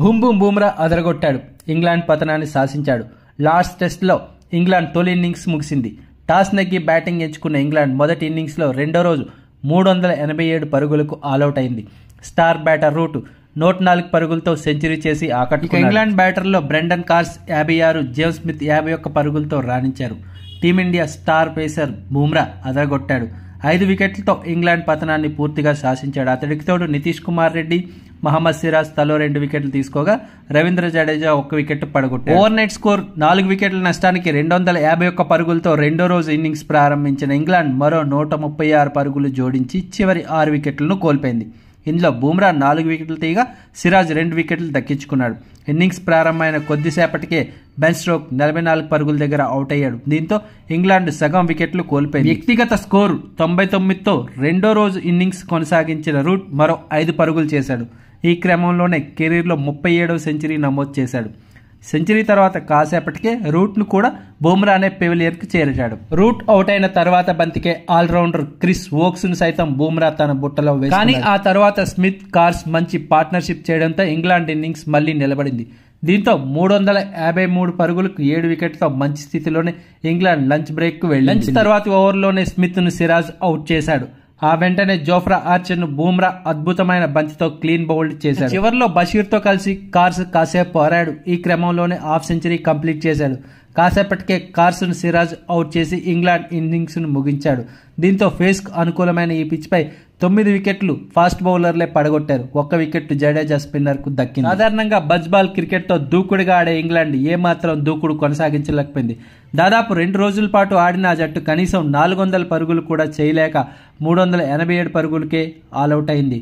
Boom boom Bumrah అదరగొట్టాడు. England పతనాన్ని శాసించాడు. లార్డ్స్ టెస్ట్లో ఇంగ్లాండ్ తొలి ఇన్నింగ్స్ ముగిసింది. టాస్ నెగ్గి బ్యాటింగ్ ఎంచుకున్న ఇంగ్లాండ్ మొదటి ఇన్నింగ్స్లో రెండో రోజు 387 పరుగులకు ఆలౌట్ అయింది. స్టార్ బ్యాటర్ రూట్ 104 పరుగులతో సెంచరీ చేసి ఆకట్టుకున్నాడు. ఇంగ్లాండ్ బ్యాటర్లో బ్రెండన్ కార్స్ 56, జేమ్స్ స్మిత్ 51 పరుగులతో రాణించారు. టీమిండియా స్టార్ పేసర్ బూమ్రా అదరగొట్టాడు. 5 వికెట్లతో ఇంగ్లాండ్ పతనాన్ని పూర్తిగా శాసించాడు. అతడికి తోడు నితీష్ కుమార్ రెడ్డి, మహమ్మద్ సిరాజ్ తలో 2 వికెట్లు తీసుకోగా రవీంద్ర జడేజా 1 వికెట్ పడగొట్టాడు. ఓవర్ నైట్ స్కోర్ 4 వికెట్ల నష్టానికి 251 పరుగులతో రెండో రోజు ఇన్నింగ్స్ ప్రారంభించిన ఇంగ్లాండ్ మరో 136 పరుగులు జోడించి చివరి 6 వికెట్లను కోల్పోయింది. ఇందులో బూమ్రా 4 వికెట్లు తీయగా సిరాజ్ 2 వికెట్లు దక్కించుకున్నాడు. ఇన్నింగ్స్ ప్రారంభమైన కొద్దిసేపటికే బెన్ స్టోక్స్ 44 పరుగుల దగ్గర అవుట్ అయ్యాడు. దీంతో ఇంగ్లాండ్ సగం వికెట్లు కోల్పోయింది. వ్యక్తిగత స్కోరు 99తో రెండో రోజు ఇన్నింగ్స్ కొనసాగించిన రూట్ మరో 5 పరుగులు చేశాడు. ఈ క్రమంలోనే కెరీర్లో 37వ సెంచరీ నమోదు చేశాడు. సెంచరీ తర్వాత కాసేపటికే రూట్ను కూడా బూమ్రా అనే పెవిలియన్కు చేర్చాడు. రూట్ అవుట్ అయిన తర్వాత బంతికే ఆల్రౌండర్ క్రిస్ వోక్స్ ను సైతం బూమ్రా తన బుట్టలో వేశాడు. కానీ ఆ తర్వాత స్మిత్, కార్స్ మంచి పార్ట్నర్షిప్ చేయడంతో ఇంగ్లాండ్ ఇన్నింగ్స్ మళ్లీ నిలబడింది. దీంతో 353 పరుగులకు 7 వికెట్లతో మంచి స్థితిలోనే ఇంగ్లాండ్ లంచ్ బ్రేక్ కు వెళ్ళింది. లంచ్ తర్వాతి ఓవర్లోనే స్మిత్ ను సిరాజ్ అవుట్ చేశాడు. ఆ వెంటనే జోఫ్రా ఆర్చర్ ను బూమ్రా అద్భుతమైన బంతితో క్లీన్ బౌల్డ్ చేశాడు. చివరిలో బషీర్ తో కలిసి కార్స్ కాసేపు ఆడాడు. ఈ క్రమంలోనే హాఫ్ సెంచరీ కంప్లీట్ చేశాడు. కాసేపటికే కార్స్ ను సిరాజ్ అవుట్ చేసి ఇంగ్లాండ్ ఇన్నింగ్స్ ను ముగించాడు. దీంతో ఫేస్ కు అనుకూలమైన ఈ పిచ్ పై 9 వికెట్లు ఫాస్ట్ బౌలర్లే పడగొట్టారు. 1 వికెట్ జడేజా స్పిన్నర్ కు దక్కింది. సాధారణంగా బజ్ బాల్ క్రికెట్ తో దూకుడుగా ఆడే ఇంగ్లాండ్ ఏమాత్రం దూకుడు కొనసాగించలేకపోయింది. దాదాపు 2 రోజుల పాటు ఆడిన ఆ జట్టు కనీసం 400 పరుగులు కూడా చేయలేక 387 పరుగులకే ఆల్అౌట్ అయింది.